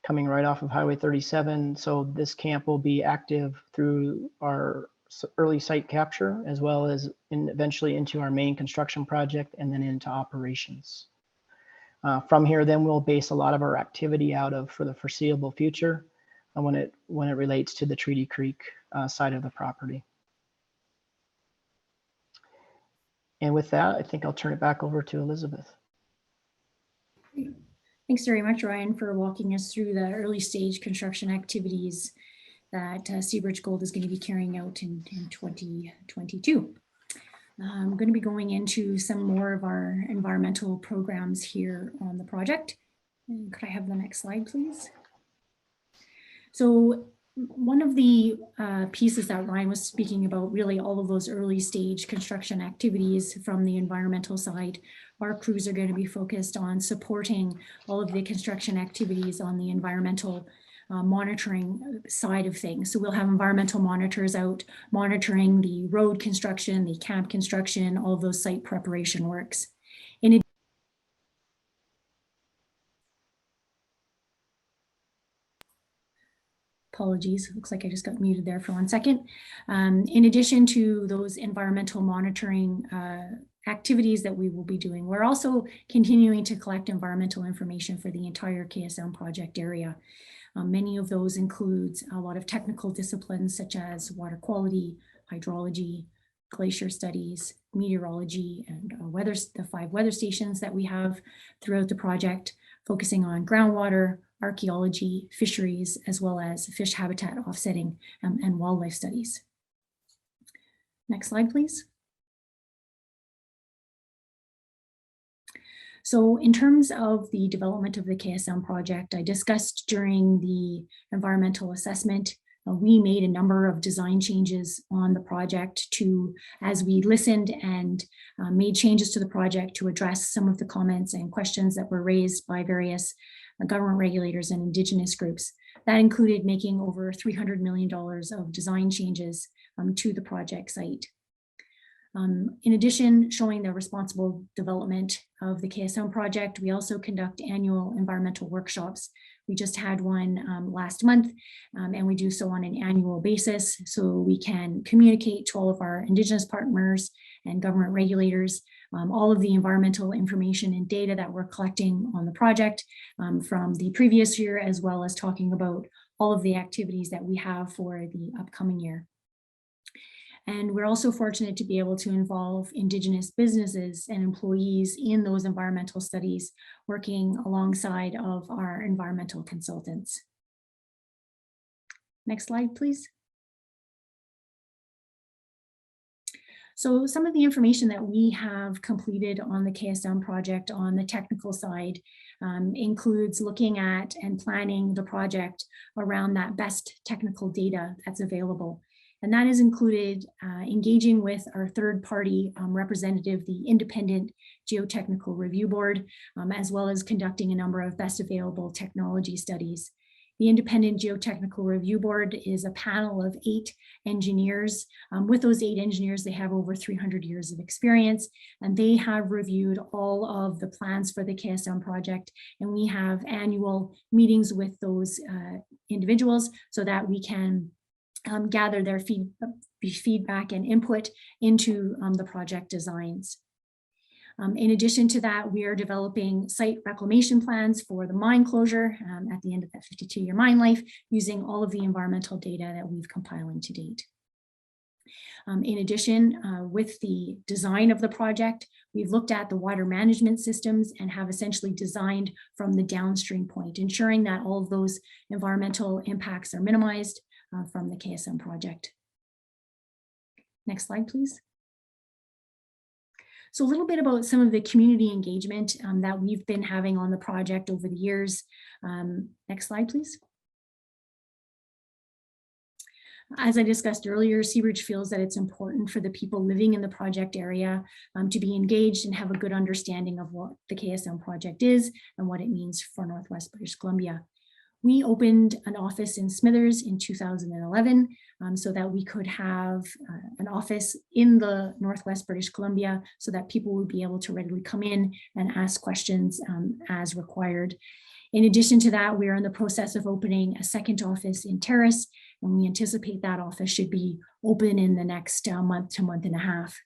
coming right off of Highway 37. So this camp will be active through our early site capture as well as eventually into our main construction project and then into operations. From here, then we'll base a lot of our activity out of for the foreseeable future when it relates to the Treaty Creek side of the property. And with that, I think I'll turn it back over to Elizabeth. Thanks very much, Ryan, for walking us through the early stage construction activities that Seabridge Gold is going to be carrying out in 2022. I'm going to be going into some more of our environmental programs here on the project. And could I have the next slide, please? So one of the pieces that Ryan was speaking about, really all of those early stage construction activities from the environmental side, our crews are going to be focused on supporting all of the construction activities on the environmental monitoring side of things. So we'll have environmental monitors out monitoring the road construction, the camp construction, all of those site preparation works. Apologies, looks like I just got muted there for 1 second. In addition to those environmental monitoring activities that we will be doing, we're also continuing to collect environmental information for the entire KSM project area. Many of those includes a lot of technical disciplines such as water quality, hydrology, glacier studies, meteorology, and the 5 weather stations that we have throughout the project, focusing on groundwater, archaeology, fisheries, as well as fish habitat offsetting and wildlife studies. Next slide, please. So in terms of the development of the KSM project, I discussed during the environmental assessment, we made a number of design changes on the project as we listened and made changes to the project to address some of the comments and questions that were raised by various government regulators and indigenous groups. That included making over $300 million of design changes to the project site. In addition, showing the responsible development of the KSM project, we also conduct annual environmental workshops. We just had one last month, and we do so on an annual basis, so we can communicate to all of our Indigenous partners and government regulators all of the environmental information and data that we're collecting on the project from the previous year, as well as talking about all of the activities that we have for the upcoming year. And we're also fortunate to be able to involve Indigenous businesses and employees in those environmental studies, working alongside of our environmental consultants. Next slide, please. So some of the information that we have completed on the KSM project on the technical side includes looking at and planning the project around that best technical data that's available. And that has included engaging with our third-party representative, the Independent Geotechnical Review Board, as well as conducting a number of best available technology studies. The Independent Geotechnical Review Board is a panel of 8 engineers. With those 8 engineers, they have over 300 years of experience, and they have reviewed all of the plans for the KSM project. And we have annual meetings with those individuals so that we can gather their feedback and input into the project designs. In addition to that, we are developing site reclamation plans for the mine closure at the end of that 52-year mine life, using all of the environmental data that we've compiled to date. In addition, with the design of the project, we've looked at the water management systems and have essentially designed from the downstream point, ensuring that all of those environmental impacts are minimized from the KSM project. Next slide, please. So a little bit about some of the community engagement that we've been having on the project over the years. Next slide, please. As I discussed earlier, Seabridge feels that it's important for the people living in the project area to be engaged and have a good understanding of what the KSM project is and what it means for Northwest British Columbia. We opened an office in Smithers in 2011 so that we could have an office in the Northwest British Columbia so that people would be able to readily come in and ask questions as required. In addition to that, we are in the process of opening a second office in Terrace, and we anticipate that office should be open in the next month to month and a half.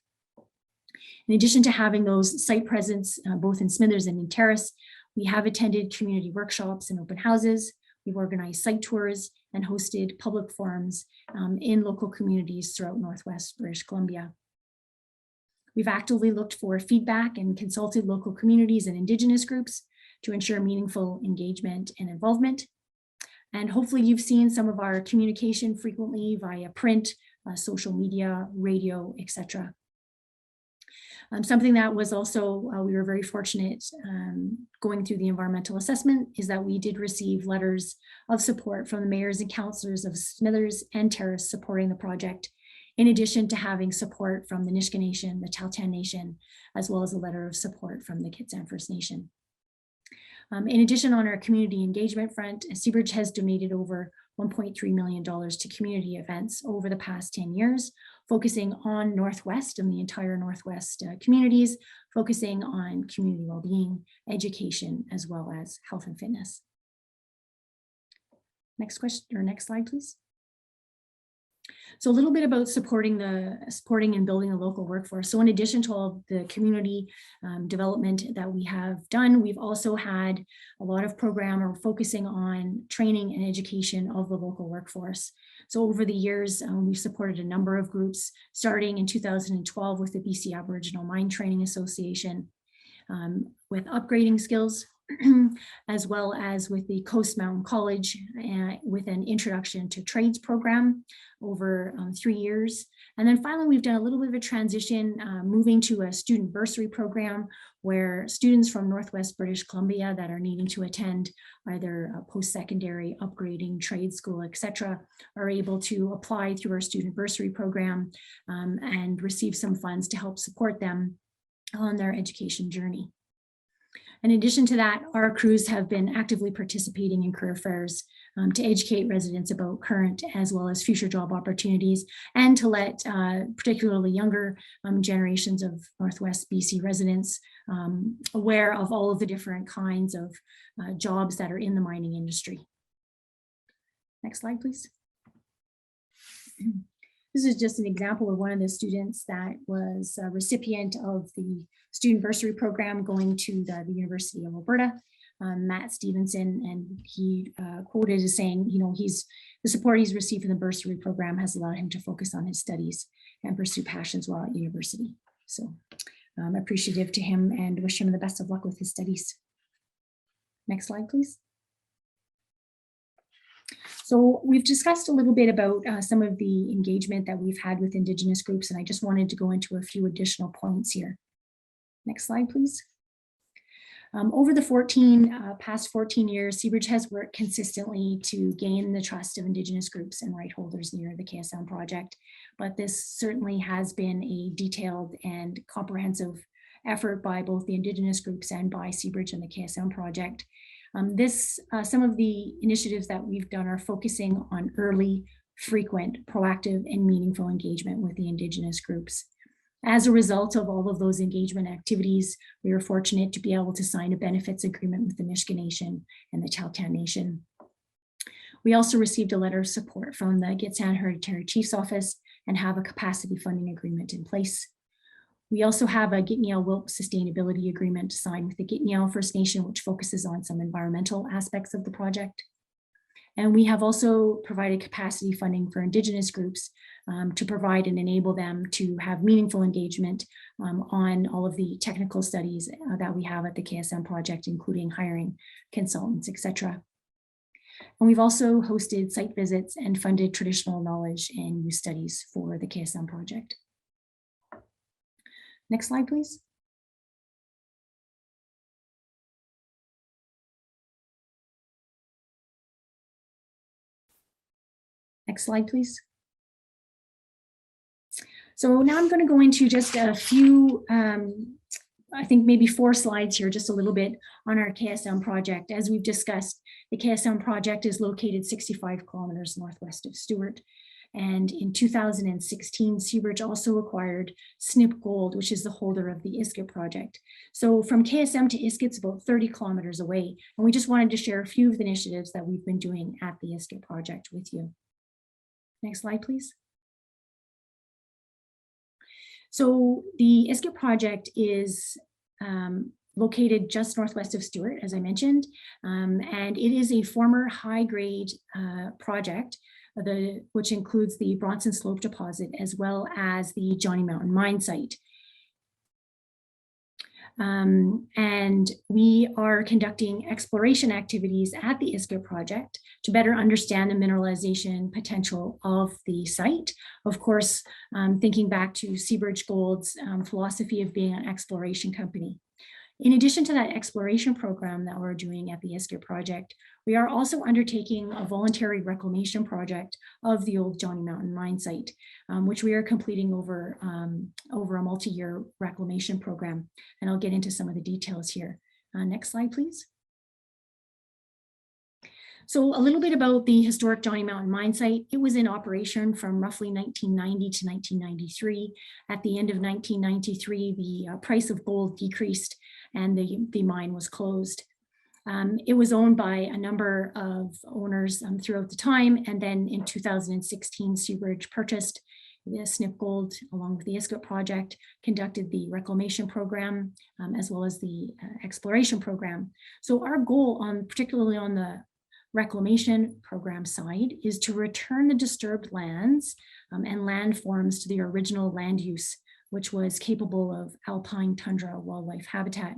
In addition to having those site presence both in Smithers and in Terrace, we have attended community workshops and open houses. We've organized site tours and hosted public forums in local communities throughout Northwest British Columbia. We've actively looked for feedback and consulted local communities and Indigenous groups to ensure meaningful engagement and involvement. And hopefully you've seen some of our communication frequently via print, social media, radio, etc. Something that was also, we were very fortunate going through the environmental assessment is that we did receive letters of support from the mayors and councillors of Smithers and Terrace supporting the project, in addition to having support from the Nisga'a Nation, the Tahltan Nation, as well as a letter of support from the Kitsam First Nation. In addition, on our community engagement front, Seabridge has donated over $1.3 million to community events over the past 10 years, focusing on Northwest and the entire Northwest communities, focusing on community well-being, education, as well as health and fitness. Next question, or next slide, please. So a little bit about supporting and building a local workforce. So in addition to all the community development that we have done, we've also had a lot of program or focusing on training and education of the local workforce. So over the years, we've supported a number of groups, starting in 2012 with the BC Aboriginal Mine Training Association, with upgrading skills, as well as with the Coast Mountain College with an introduction to trades program over 3 years. And then finally, we've done a little bit of a transition, moving to a student bursary program where students from Northwest British Columbia that are needing to attend either a post-secondary, upgrading, trade school, etc., are able to apply through our student bursary program and receive some funds to help support them on their education journey. In addition to that, our crews have been actively participating in career fairs to educate residents about current as well as future job opportunities, and to let particularly younger generations of Northwest BC residents aware of all of the different kinds of jobs that are in the mining industry. Next slide, please. This is just an example of one of the students that was a recipient of the student bursary program going to the University of Alberta, Matt Stevenson, and he quoted as saying, you know, the support he's received from the bursary program has allowed him to focus on his studies and pursue passions while at university. So I'm appreciative to him and wish him the best of luck with his studies. Next slide, please. So we've discussed a little bit about some of the engagement that we've had with Indigenous groups, and I just wanted to go into a few additional points here. Next slide, please. Over the past 14 years, Seabridge has worked consistently to gain the trust of Indigenous groups and right holders near the KSM project, but this certainly has been a detailed and comprehensive effort by both the Indigenous groups and by Seabridge and the KSM project. Some of the initiatives that we've done are focusing on early, frequent, proactive, and meaningful engagement with the Indigenous groups. As a result of all of those engagement activities, we were fortunate to be able to sign a benefits agreement with the Nisga'a Nation and the Tahltan Nation. We also received a letter of support from the Gitxsan Hereditary Chief's Office and have a capacity funding agreement in place. We also have a Gitnial-Wilp sustainability agreement signed with the Gitnial First Nation, which focuses on some environmental aspects of the project. And we have also provided capacity funding for Indigenous groups to provide and enable them to have meaningful engagement on all of the technical studies that we have at the KSM project, including hiring consultants, etc. And we've also hosted site visits and funded traditional knowledge and use studies for the KSM project. Next slide, please. Next slide, please. So now I'm going to go into just a few, I think maybe 4 slides here, just a little bit on our KSM project. As we've discussed, the KSM project is located 65 kilometers northwest of Stewart. And in 2016, Seabridge also acquired SNP Gold, which is the holder of the Iskut project. So from KSM to Iskut, it's about 30 kilometers away. And we just wanted to share a few of the initiatives that we've been doing at the Iskut project with you. Next slide, please. So the Iskut project is located just northwest of Stewart, as I mentioned, and it is a former high-grade project, which includes the Bronson Slope deposit as well as the Johnny Mountain mine site. And we are conducting exploration activities at the Iskut project to better understand the mineralization potential of the site. Of course, thinking back to Seabridge Gold's philosophy of being an exploration company. In addition to that exploration program that we're doing at the Iskut project, we are also undertaking a voluntary reclamation project of the old Johnny Mountain mine site, which we are completing over a multi-year reclamation program. And I'll get into some of the details here. Next slide, please. So a little bit about the historic Johnny Mountain mine site. It was in operation from roughly 1990 to 1993. At the end of 1993, the price of gold decreased and the mine was closed. It was owned by a number of owners throughout the time. And then in 2016, Seabridge purchased the SNP Gold along with the Iskut project, conducted the reclamation program, as well as the exploration program. So our goal, particularly on the reclamation program side, is to return the disturbed lands and landforms to the original land use, which was capable of alpine tundra wildlife habitat.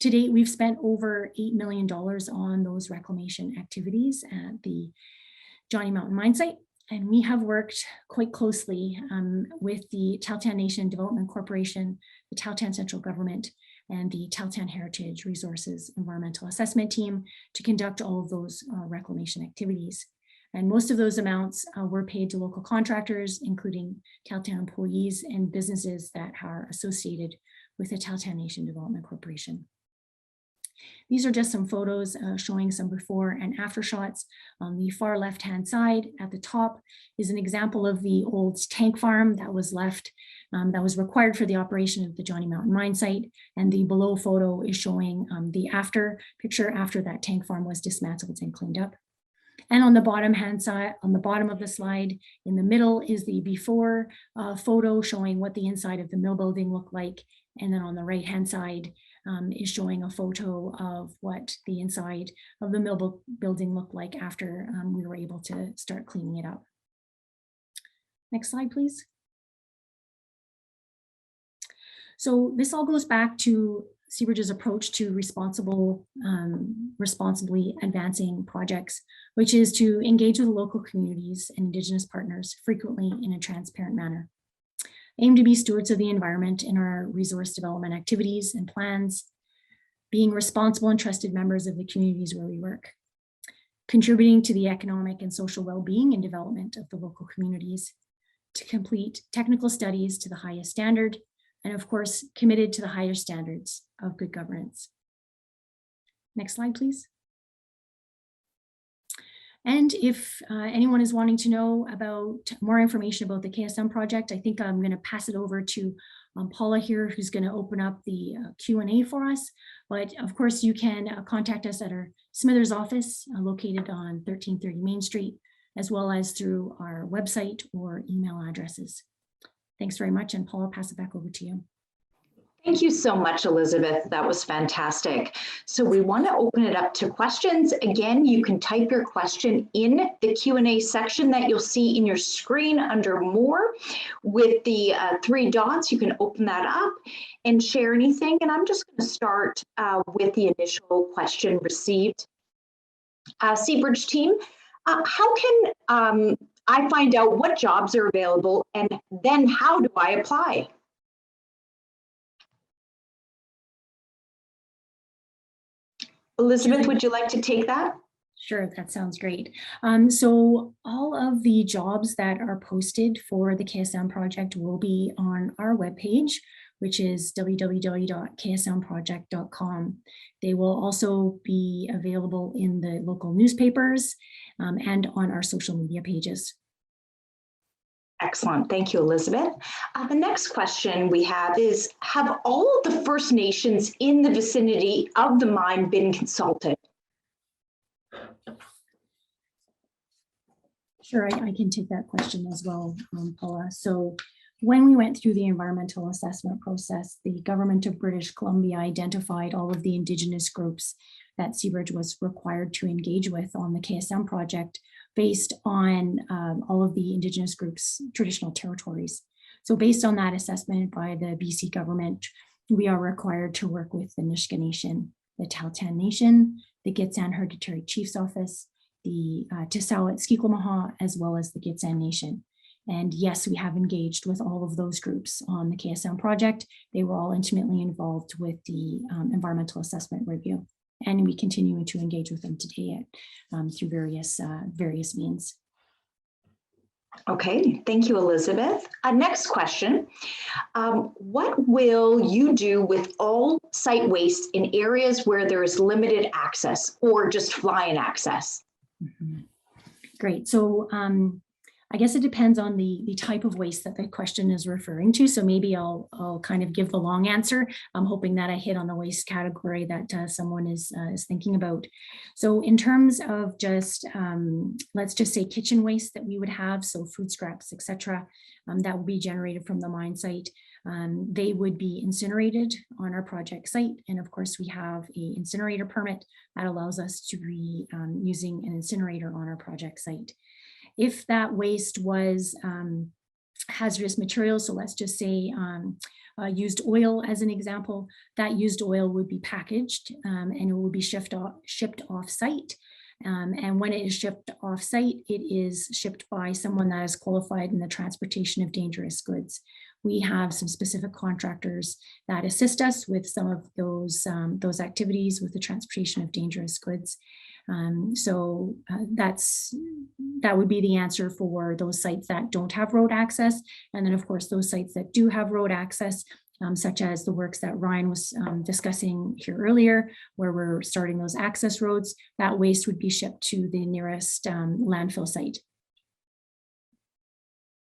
To date, we've spent over $8 million on those reclamation activities at the Johnny Mountain mine site. And we have worked quite closely with the Tahltan Nation Development Corporation, the Tahltan Central Government, and the Tahltan Heritage Resources Environmental Assessment Team to conduct all of those reclamation activities. And most of those amounts were paid to local contractors, including Tahltan employees and businesses that are associated with the Tahltan Nation Development Corporation. These are just some photos showing some before and after shots. On the far left-hand side at the top is an example of the old tank farm that was left, that was required for the operation of the Johnny Mountain mine site. And the below photo is showing the after picture after that tank farm was dismantled and cleaned up. And on the bottom hand side, on the bottom of the slide, in the middle is the before photo showing what the inside of the mill building looked like. And then on the right hand side is showing a photo of what the inside of the mill building looked like after we were able to start cleaning it up. Next slide, please. So this all goes back to Seabridge's approach to responsibly advancing projects, which is to engage with local communities and Indigenous partners frequently in a transparent manner. Aim to be stewards of the environment in our resource development activities and plans, being responsible and trusted members of the communities where we work, contributing to the economic and social well-being and development of the local communities, to complete technical studies to the highest standard, and of course, committed to the higher standards of good governance. Next slide, please. And if anyone is wanting to know about more information about the KSM project, I think I'm going to pass it over to Paula here, who's going to open up the Q&A for us. But of course, you can contact us at our Smithers office located on 1330 Main Street, as well as through our website or email addresses. Thanks very much. And Paula, I'll pass it back over to you. Thank you so much, Elizabeth. That was fantastic. So we want to open it up to questions. Again, you can type your question in the Q&A section that you'll see in your screen under More. With the 3 dots, you can open that up and share anything. And I'm just going to start with the initial question received. Seabridge team, how can I find out what jobs are available, and then how do I apply? Elizabeth, would you like to take that? Sure, that sounds great. So all of the jobs that are posted for the KSM project will be on our webpage, which is www.ksmproject.com. They will also be available in the local newspapers and on our social media pages. Excellent. Thank you, Elizabeth. The next question we have is, have all of the First Nations in the vicinity of the mine been consulted? Sure, I can take that question as well, Paula. So when we went through the environmental assessment process, the government of British Columbia identified all of the Indigenous groups that Seabridge was required to engage with on the KSM project based on all of the Indigenous groups' traditional territories. So based on that assessment by the BC government, we are required to work with the Nisga'a Nation, the Tahltan Nation, the Gitxsan Hereditary Chief's Office, the Tisawat Skiklamaha, as well as the Gitxsan Nation. And yes, we have engaged with all of those groups on the KSM project. They were all intimately involved with the environmental assessment review. And we continue to engage with them today through various means. Okay, thank you, Elizabeth. Next question. What will you do with all site waste in areas where there is limited access or just fly-in access? Mm-hmm. Great. So I guess it depends on the type of waste that the question is referring to. So maybe I'll kind of give the long answer. I'm hoping that I hit on the waste category that someone is thinking about. So in terms of just, let's just say kitchen waste that we would have, so food scraps, etc., that would be generated from the mine site. They would be incinerated on our project site. And of course, we have an incinerator permit that allows us to be using an incinerator on our project site. If that waste was hazardous materials, so let's just say used oil as an example, that used oil would be packaged and it will be shipped off site. And when it is shipped off site, it is shipped by someone that is qualified in the transportation of dangerous goods. We have some specific contractors that assist us with some of those activities with the transportation of dangerous goods. That would be the answer for those sites that don't have road access. And then of course, those sites that do have road access, such as the works that Ryan was discussing here earlier, where we're starting those access roads. That waste would be shipped to the nearest landfill site.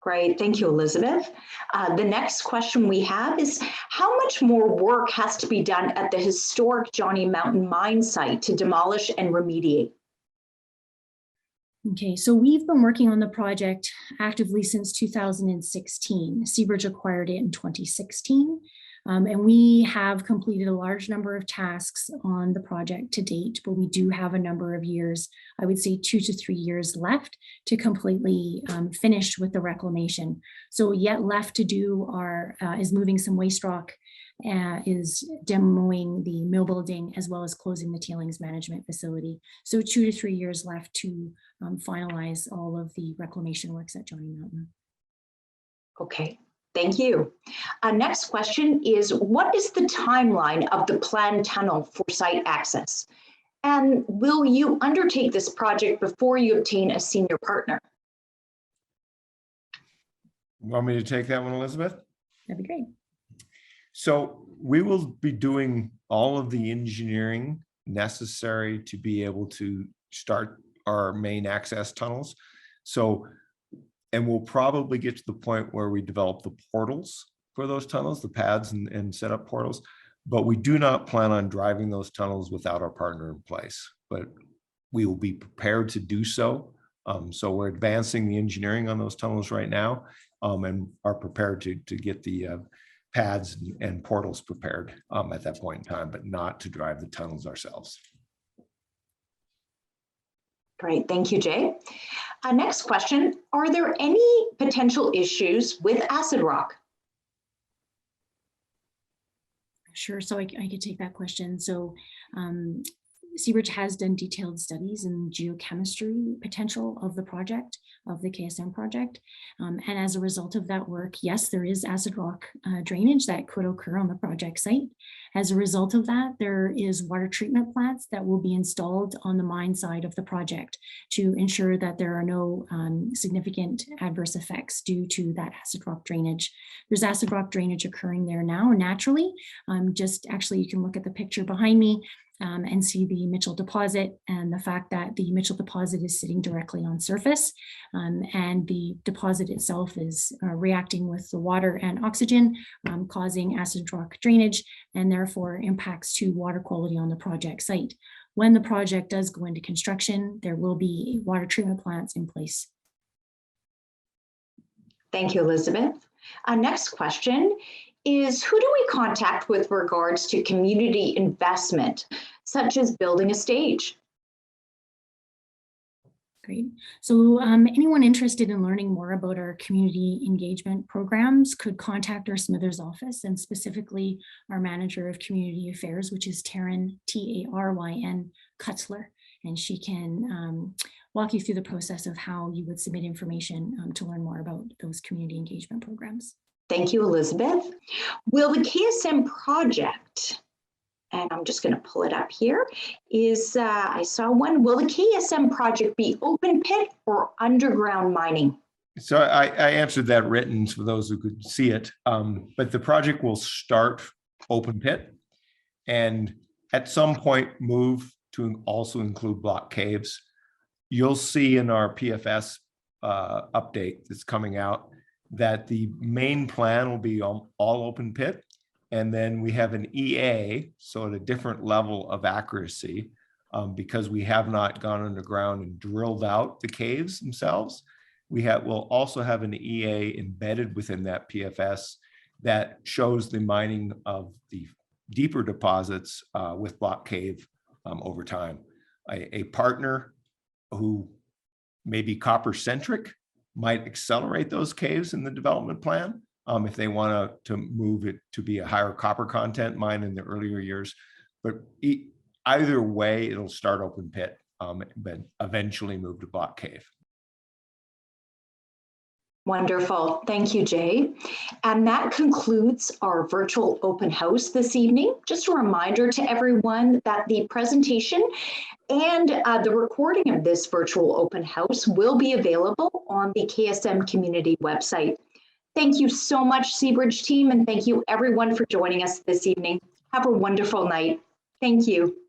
Great, thank you, Elizabeth. The next question we have is, how much more work has to be done at the historic Johnny Mountain mine site to demolish and remediate? Okay, so we've been working on the project actively since 2016. Seabridge acquired it in 2016. And we have completed a large number of tasks on the project to date, but we do have a number of years, I would say 2 to 3 years left to completely finish with the reclamation. So yet left to do is moving some waste rock, is demoing the mill building, as well as closing the tailings management facility. So 2 to 3 years left to finalize all of the reclamation works at Johnny Mountain. Okay. Thank you. Next question is, what is the timeline of the planned tunnel for site access? And will you undertake this project before you obtain a senior partner? Want me to take that one, Elizabeth? That'd be great. So we will be doing all of the engineering necessary to be able to start our main access tunnels. And we'll probably get to the point where we develop the portals for those tunnels, the pads and set up portals, but we do not plan on driving those tunnels without our partner in place, but we will be prepared to do so. So we're advancing the engineering on those tunnels right now, and are prepared to get the pads and portals prepared at that point in time, but not to drive the tunnels ourselves. Great, thank you, Jay. Next question, are there any potential issues with acid rock? Sure, so I could take that question. So Seabridge has done detailed studies in geochemistry potential of the project, of the KSM project. And as a result of that work, yes, there is acid rock drainage that could occur on the project site. As a result of that, there is water treatment plants that will be installed on the mine side of the project to ensure that there are no significant adverse effects due to that acid rock drainage. There's acid rock drainage occurring there now naturally. Just actually, you can look at the picture behind me and see the Mitchell deposit, and the fact that the Mitchell deposit is sitting directly on surface, and the deposit itself is reacting with the water and oxygen, causing acid rock drainage, and therefore impacts to water quality on the project site. When the project does go into construction, there will be water treatment plants in place. Thank you, Elizabeth. Next question is, who do we contact with regards to community investment, such as building a stage? Great. So anyone interested in learning more about our community engagement programs could contact our Smithers office, and specifically our manager of community affairs, which is Taryn, T-A-R-Y-N Kutzler, and she can walk you through the process of how you would submit information to learn more about those community engagement programs. Thank you, Elizabeth. Will the KSM project, and I'm just going to pull it up here, is, I saw one, will the KSM project be open pit or underground mining? So I answered that written for those who could see it, but the project will start open pit and at some point move to also include block caves. You'll see in our PFS update that's coming out that the main plan will be all open pit. And then we have an EA, so at a different level of accuracy, because we have not gone underground and drilled out the caves themselves. We'll also have an EA embedded within that PFS that shows the mining of the deeper deposits with block cave over time. A partner who may be copper centric might accelerate those caves in the development plan if they want to move it to be a higher copper content mine in the earlier years. But either way, it'll start open pit, but eventually move to block cave. Wonderful. Thank you, Jay. And that concludes our virtual open house this evening. Just a reminder to everyone that the presentation and the recording of this virtual open house will be available on the KSM community website. Thank you so much, Seabridge team, and thank you everyone for joining us this evening. Have a wonderful night. Thank you.